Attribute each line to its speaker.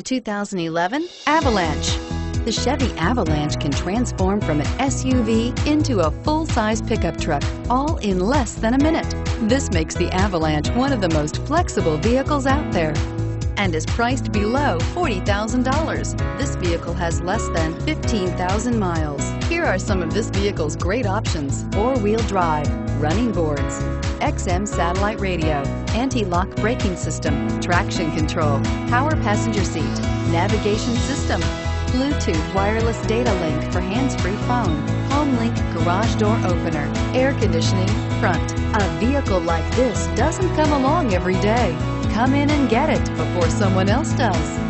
Speaker 1: The 2011 Avalanche. The Chevy Avalanche can transform from an SUV into a full-size pickup truck, all in less than a minute. This makes the Avalanche one of the most flexible vehicles out there and is priced below $40,000. This vehicle has less than 15,000 miles. Here are some of this vehicle's great options: four-wheel drive, running boards, XM satellite radio, anti-lock braking system, traction control, power passenger seat, navigation system, Bluetooth wireless data link for hands-free phone, home link garage door opener, air conditioning, front. A vehicle like this doesn't come along every day. Come in and get it before someone else does.